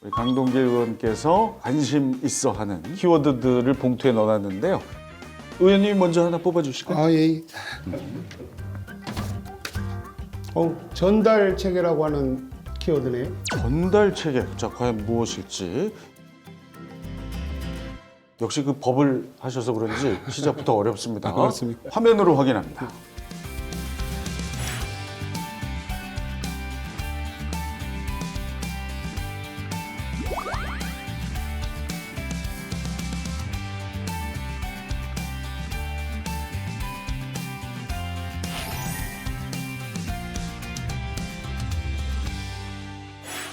우리 강동길 의원께서 관심 있어 하는 키워드들을 봉투에 넣어놨는데요. 의원님이 먼저 하나 뽑아주실까요? 아, 예. 전달 체계라고 하는 키워드네요. 전달 체계. 자, 과연 무엇일지. 역시 그 법을 하셔서 그런지 시작부터 어렵습니다. 그렇습니까? 화면으로 확인합니다.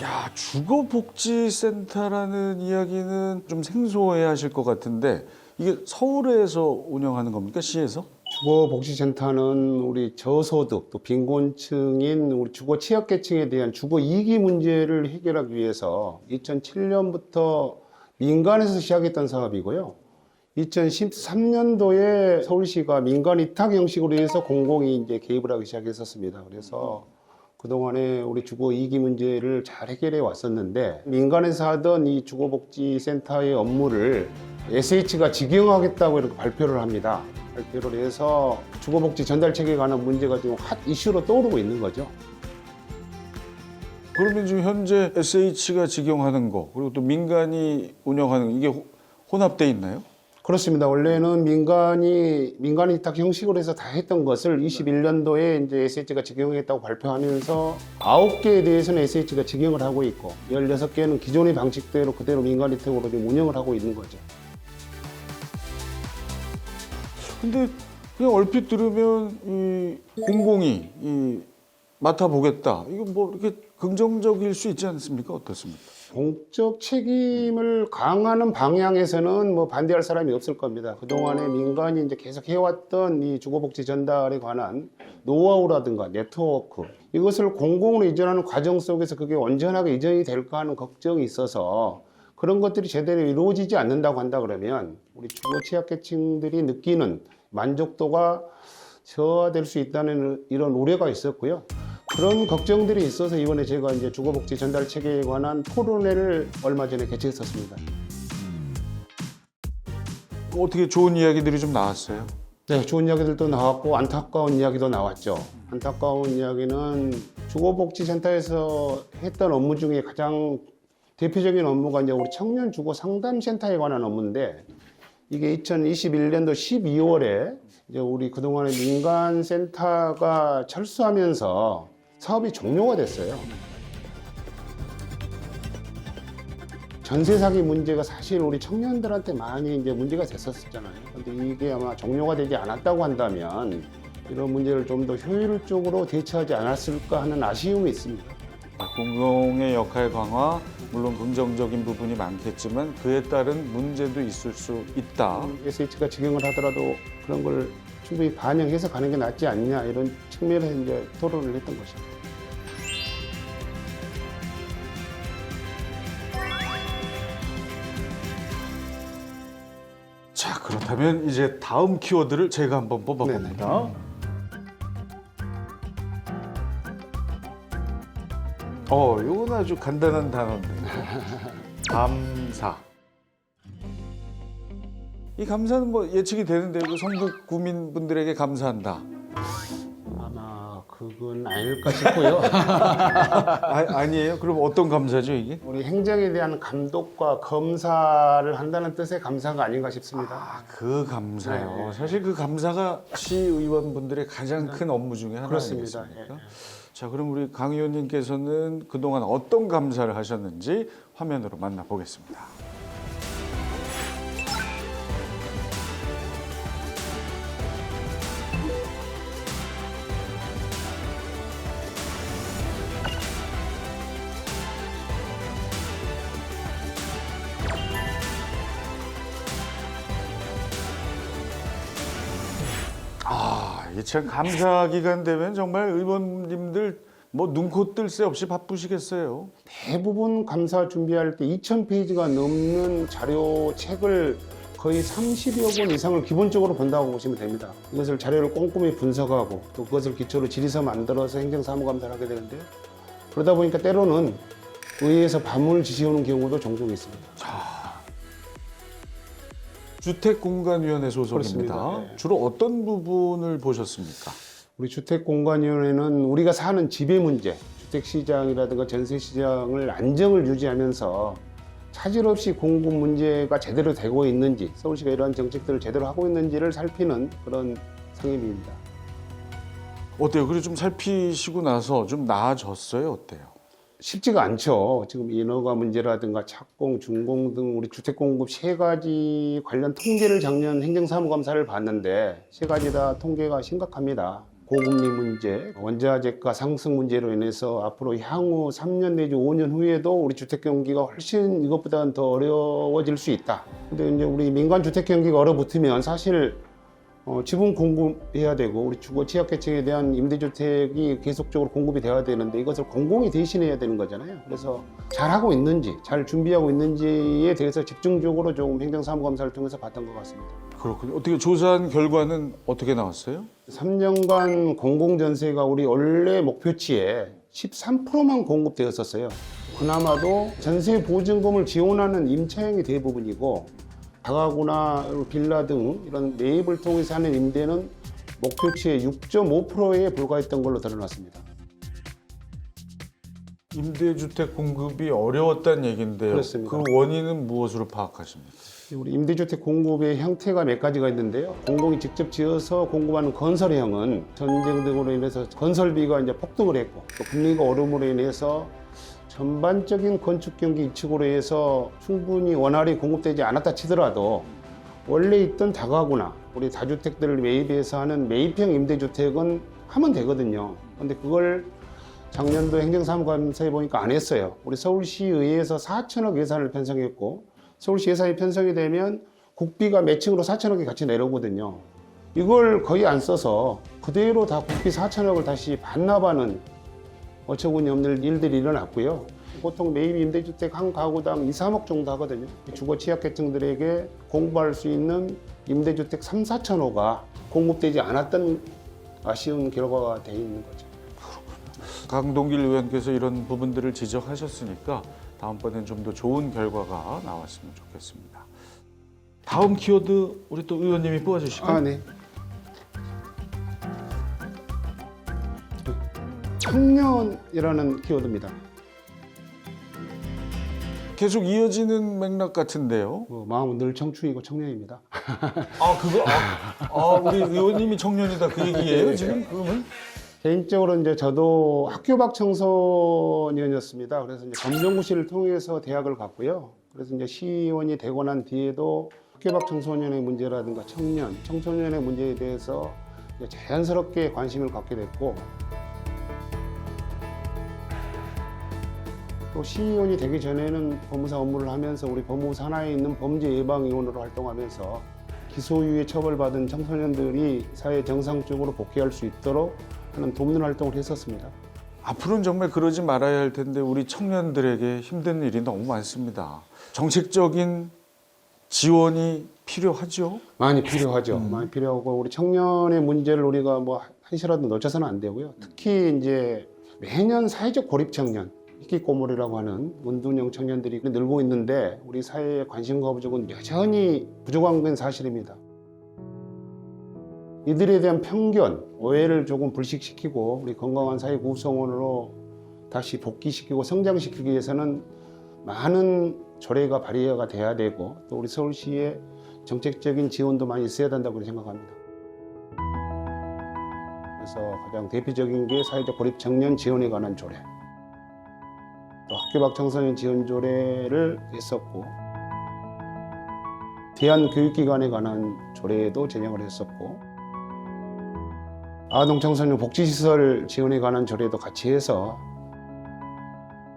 야, 주거복지센터라는 이야기는 좀 생소해 하실 것 같은데 이게 서울에서 운영하는 겁니까? 시에서? 주거복지센터는 우리 저소득 또 빈곤층인 우리 주거 취약계층에 대한 주거 이기 문제를 해결하기 위해서 2007년부터 민간에서 시작했던 사업이고요. 2013년도에 서울시가 민간 위탁 형식으로 해서 공공이 이제 개입을 하기 시작했었습니다. 그래서 그동안에 우리 주거 이기 문제를 잘 해결해 왔었는데 민간에서 하던 이 주거복지센터의 업무를 SH가 직영하겠다고 이렇게 발표를 합니다. 발표를 해서 주거복지 전달 체계에 관한 문제가 지금 핫 이슈로 떠오르고 있는 거죠. 그러면 지금 현재 SH가 직영하는 거 그리고 또 민간이 운영하는 거, 이게 혼합돼 있나요? 그렇습니다. 원래는 민간 위탁 형식으로 해서 다 했던 것을 21년도에 이제 SH가 직영했다고 발표하면서 9개에 대해서는 SH가 직영을 하고 있고 16개는 기존의 방식대로 그대로 민간 위탁으로 지금 운영을 하고 있는 거죠. 근데 그냥 얼핏 들으면 이 공공이 맡아보겠다. 이거 뭐 이렇게 긍정적일 수 있지 않습니까? 어떻습니까? 공적 책임을 강화하는 방향에서는 뭐 반대할 사람이 없을 겁니다. 그동안에 민간이 이제 계속 해왔던 이 주거복지 전달에 관한 노하우라든가 네트워크 이것을 공공으로 이전하는 과정 속에서 그게 온전하게 이전이 될까 하는 걱정이 있어서 그런 것들이 제대로 이루어지지 않는다고 한다 그러면 우리 주거 취약계층들이 느끼는 만족도가 저하될 수 있다는 이런 우려가 있었고요. 그런 걱정들이 있어서 이번에 제가 이제 주거복지 전달 체계에 관한 토론회를 얼마 전에 개최했었습니다. 어떻게 좋은 이야기들이 좀 나왔어요? 네, 좋은 이야기들도 나왔고 안타까운 이야기도 나왔죠. 안타까운 이야기는 주거복지센터에서 했던 업무 중에 가장 대표적인 업무가 이제 우리 청년 주거 상담센터에 관한 업무인데 이게 2021년도 12월에 이제 우리 그동안에 민간센터가 철수하면서 사업이 종료가 됐어요. 전세 사기 문제가 사실 우리 청년들한테 많이 이제 문제가 됐었잖아요. 근데 이게 아마 종료가 되지 않았다고 한다면 이런 문제를 좀 더 효율적으로 대처하지 않았을까 하는 아쉬움이 있습니다. 공공의 역할 강화, 물론 긍정적인 부분이 많겠지만 그에 따른 문제도 있을 수 있다. SH가 직영을 하더라도 그런 걸 충분히 반영해서 가는 게 낫지 않냐 이런 측면에서 이제 토론을 했던 것입니다. 자, 그렇다면 이제 다음 키워드를 제가 한번 뽑아봅니다. 이건 아주 간단한 단어인데. 감사. 이 감사는 뭐 예측이 되는데 그 성북 구민분들에게 감사한다. 아마 그건 아닐까 싶고요. 아니에요? 그럼 어떤 감사죠 이게? 우리 행정에 대한 감독과 검사를 한다는 뜻의 감사가 아닌가 싶습니다. 그 감사요. 네. 사실 그 감사가 시의원분들의 가장 큰 업무 중에 하나 그렇습니다. 아니겠습니까? 예. 자, 그럼 우리 강 의원님께서는 그동안 어떤 감사를 하셨는지 화면으로 만나보겠습니다. 이게 참 감사 기간 되면 정말 의원님들 뭐 눈코 뜰 새 없이 바쁘시겠어요. 대부분 감사 준비할 때 2,000페이지가 넘는 자료 책을 거의 30여 권 이상을 기본적으로 본다고 보시면 됩니다. 이것을 자료를 꼼꼼히 분석하고 또 그것을 기초로 질의서 만들어서 행정사무감사를 하게 되는데요. 그러다 보니까 때로는 의회에서 밤을 지시오는 경우도 종종 있습니다. 주택공간위원회 소속입니다. 그렇습니다. 네. 주로 어떤 부분을 보셨습니까? 우리 주택공간위원회는 우리가 사는 집의 문제, 주택시장이라든가 전세시장을 안정을 유지하면서 차질 없이 공급 문제가 제대로 되고 있는지, 서울시가 이러한 정책들을 제대로 하고 있는지를 살피는 그런 상임위입니다. 어때요? 그리고 좀 살피시고 나서 좀 나아졌어요? 어때요? 쉽지가 않죠. 지금 인허가 문제라든가 착공, 준공 등 우리 주택공급 세 가지 관련 통계를 작년 행정사무감사를 봤는데 세 가지 다 통계가 심각합니다. 고금리 문제, 원자재가 상승 문제로 인해서 앞으로 향후 3년 내지 5년 후에도 우리 주택 경기가 훨씬 이것보다는 더 어려워질 수 있다. 근데 이제 우리 민간 주택 경기가 얼어붙으면 사실 지분 공급해야 되고 우리 주거 취약계층에 대한 임대주택이 계속적으로 공급이 돼야 되는데 이것을 공공이 대신해야 되는 거잖아요. 그래서 잘하고 있는지, 잘 준비하고 있는지에 대해서 집중적으로 조금 행정사무감사를 통해서 봤던 것 같습니다. 그렇군요. 어떻게 조사한 결과는 어떻게 나왔어요? 3년간 공공전세가 우리 원래 목표치에 13%만 공급되었었어요. 그나마도 전세 보증금을 지원하는 임차형이 대부분이고 다가구나 빌라 등 이런 매입을 통해서 하는 임대는 목표치의 6.5%에 불과했던 걸로 드러났습니다. 임대주택 공급이 어려웠다는 얘기인데요. 그렇습니다. 그 원인은 무엇으로 파악하십니까? 우리 임대주택 공급의 형태가 몇 가지가 있는데요. 공공이 직접 지어서 공급하는 건설형은 전쟁 등으로 인해서 건설비가 이제 폭등을 했고 또 금리가 오름으로 인해서 전반적인 건축 경기 이축으로 해서 충분히 원활히 공급되지 않았다 치더라도 원래 있던 다가구나 우리 다주택들을 매입해서 하는 매입형 임대주택은 하면 되거든요. 근데 그걸 작년도 행정사무감사에 보니까 안 했어요. 우리 서울시의회에서 4천억 예산을 편성했고 서울시 예산이 편성이 되면 국비가 매칭으로 4천억이 같이 내려오거든요. 이걸 거의 안 써서 그대로 다 국비 4천억을 다시 반납하는 어처구니 없는 일들이 일어났고요. 보통 매입 임대주택 한 가구당 2, 3억 정도 하거든요. 주거 취약계층들에게 공급할 수 있는 임대주택 3, 4천 호가 공급되지 않았던 아쉬운 결과가 돼 있는 거죠. 강동길 의원께서 이런 부분들을 지적하셨으니까 다음번엔 좀 더 좋은 결과가 나왔으면 좋겠습니다. 다음 키워드 우리 또 의원님이 뽑아주실까요? 네. 청년이라는 키워드입니다. 계속 이어지는 맥락 같은데요. 마음은 늘 청춘이고 청년입니다. 우리 의원님이 청년이다 그 얘기예요 지금 그러면? 개인적으로 이제 저도 학교 밖 청소년이었습니다. 그래서 이제 검정고시를 통해서 대학을 갔고요. 그래서 이제 시의원이 되고 난 뒤에도 학교 밖 청소년의 문제라든가 청년, 청소년의 문제에 대해서 이제 자연스럽게 관심을 갖게 됐고 또 시의원이 되기 전에는 법무사 업무를 하면서 우리 법무부 산하에 있는 범죄 예방위원으로 활동하면서 기소유예 처벌받은 청소년들이 사회 정상적으로 복귀할 수 있도록 하는 돕는 활동을 했었습니다. 앞으로는 정말 그러지 말아야 할 텐데 우리 청년들에게 힘든 일이 너무 많습니다. 정책적인 지원이 필요하죠? 많이 필요하죠. 많이 필요하고 우리 청년의 문제를 우리가 뭐 한시라도 놓쳐서는 안 되고요. 특히 이제 매년 사회적 고립 청년, 희귀꼬물이라고 하는 은둔형 청년들이 늘고 있는데 우리 사회의 관심과 부족은 여전히 부족한 건 사실입니다. 이들에 대한 편견, 오해를 조금 불식시키고 우리 건강한 사회 구성원으로 다시 복귀시키고 성장시키기 위해서는 많은 조례가 발의가 돼야 되고 또 우리 서울시의 정책적인 지원도 많이 있어야 된다고 생각합니다. 그래서 가장 대표적인 게 사회적 고립 청년 지원에 관한 조례, 또 학교 밖 청소년 지원 조례를 했었고 대한교육기관에 관한 조례도 제정을 했었고 아동 청소년 복지시설 지원에 관한 조례도 같이 해서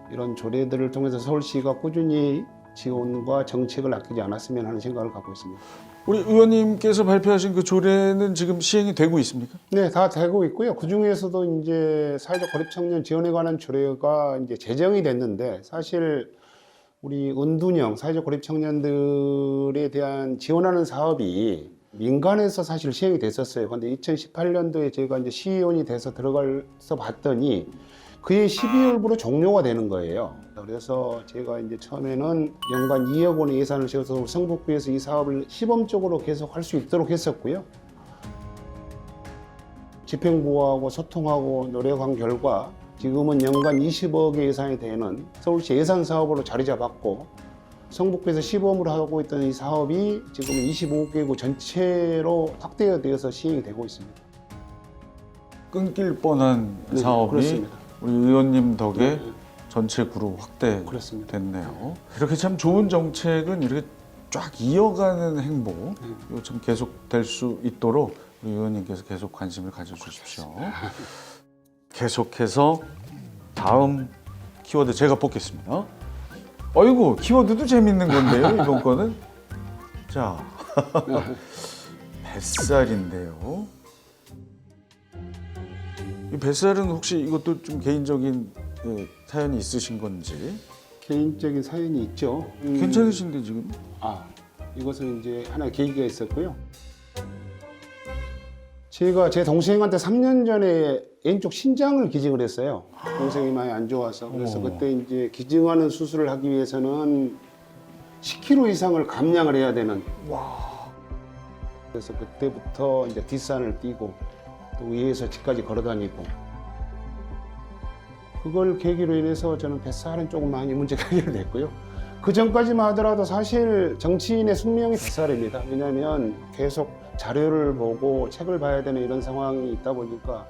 이런 조례들을 통해서 서울시가 꾸준히 지원과 정책을 아끼지 않았으면 하는 생각을 갖고 있습니다. 우리 의원님께서 발표하신 그 조례는 지금 시행이 되고 있습니까? 네, 다 되고 있고요. 그 중에서도 이제 사회적 고립 청년 지원에 관한 조례가 이제 제정이 됐는데 사실 우리 은둔형 사회적 고립 청년들에 대한 지원하는 사업이 민간에서 사실 시행이 됐었어요. 그런데 2018년도에 제가 이제 시의원이 돼서 들어가서 봤더니 그해 12월부로 종료가 되는 거예요. 있습니다. 그래서 제가 이제 처음에는 연간 2억 원의 예산을 세워서 성북구에서 이 사업을 시범적으로 계속 할 수 있도록 했었고요. 집행부하고 소통하고 노력한 결과 지금은 연간 20억의 예산이 되는 서울시 예산 사업으로 자리 잡았고, 성북구에서 시범으로 하고 있던 이 사업이 지금 25개구 전체로 확대되어서 시행이 되고 있습니다. 끊길 뻔한 네, 사업이 그렇습니다. 우리 의원님 덕에 네. 전체 구로 그렇습니다. 확대됐네요. 이렇게 참 좋은 정책은 이렇게 쫙 이어가는 행보, 네. 이거 참 계속될 수 있도록 우리 의원님께서 계속 관심을 가져주십시오. 계속해서 다음 키워드 제가 뽑겠습니다. 어이구, 키워드도 재밌는 건데요, 이번 거는. 자, 뱃살인데요. 이 뱃살은 혹시 이것도 좀 개인적인 사연이 있으신 건지. 개인적인 사연이 있죠. 괜찮으신데 지금? 이것은 이제 하나의 계기가 있었고요. 제가 제 동생한테 3년 전에 왼쪽 신장을 기증을 했어요. 동생이 많이 안 좋아서. 그래서 그때 이제 기증하는 수술을 하기 위해서는 10kg 이상을 감량을 해야 되는. 그래서 그때부터 이제 뒷산을 뛰고 또 위에서 집까지 걸어 다니고, 그걸 계기로 인해서 저는 뱃살은 조금 많이 문제가 해결됐고요. 그 전까지만 하더라도 사실 정치인의 숙명이 뱃살입니다. 왜냐하면 계속 자료를 보고 책을 봐야 되는 이런 상황이 있다 보니까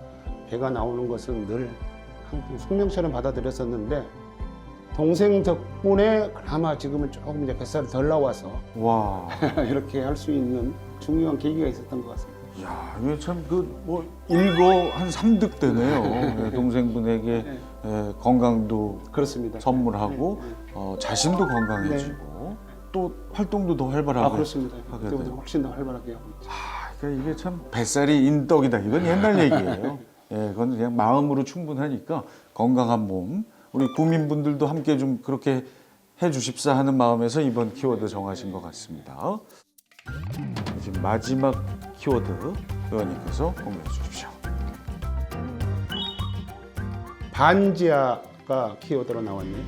배가 나오는 것은 늘 숙명처럼 받아들였었는데, 동생 덕분에 그나마 지금은 조금 이제 뱃살이 덜 나와서 와, 이렇게 할 수 있는 중요한 계기가 있었던 것 같습니다. 야, 이게 참 일거 한 3득 되네요. 동생분에게 건강도 그렇습니다. 선물하고 자신도 건강해지고 또 활동도 더 활발하게. 그렇습니다. 하게 그때보다 돼요. 훨씬 더 활발하게 하고 있죠. 그러니까 이게 참 뱃살이 인덕이다. 이건 옛날 얘기예요. 그건 그냥 마음으로 충분하니까 건강한 몸, 우리 구민분들도 함께 좀 그렇게 해주십사 하는 마음에서 이번 키워드 정하신 것 같습니다. 이제 마지막 키워드 의원님께서 공개해 주십시오. 반지하가 키워드로 나왔네요.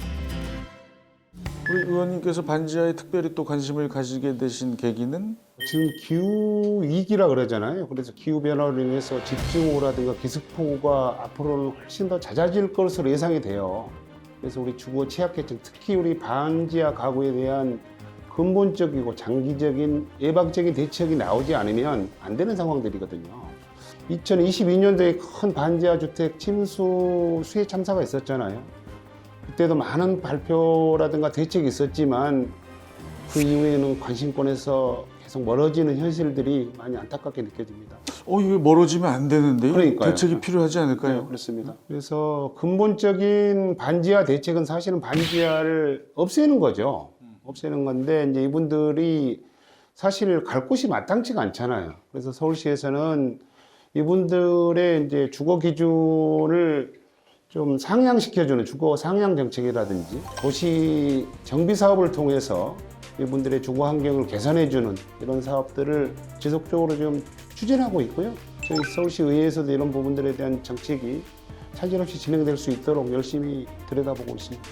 우리 의원님께서 반지하에 특별히 또 관심을 가지게 되신 계기는 지금 기후 위기라 그러잖아요. 그래서 기후 변화로 인해서 집중호우라든가 기습폭우가 앞으로는 훨씬 더 잦아질 것으로 예상이 돼요. 그래서 우리 주거 취약계층, 특히 우리 반지하 가구에 대한 근본적이고 장기적인 예방적인 대책이 나오지 않으면 안 되는 상황들이거든요. 2022년도에 큰 반지하 주택 침수 수해 참사가 있었잖아요. 그때도 많은 발표라든가 대책이 있었지만 그 이후에는 관심권에서 계속 멀어지는 현실들이 많이 안타깝게 느껴집니다. 이게 멀어지면 안 되는데요. 그러니까요. 대책이 필요하지 않을까요? 네, 그렇습니다. 그래서 근본적인 반지하 대책은 사실은 반지하를 없애는 거죠. 없애는 건데 이제 이분들이 사실 갈 곳이 마땅치가 않잖아요. 그래서 서울시에서는 이분들의 이제 주거 기준을 좀 상향시켜주는 주거 상향 정책이라든지 도시 정비 사업을 통해서 이분들의 주거 환경을 개선해주는 이런 사업들을 지속적으로 좀 추진하고 있고요. 저희 서울시 의회에서도 이런 부분들에 대한 정책이 차질 없이 진행될 수 있도록 열심히 들여다보고 있습니다.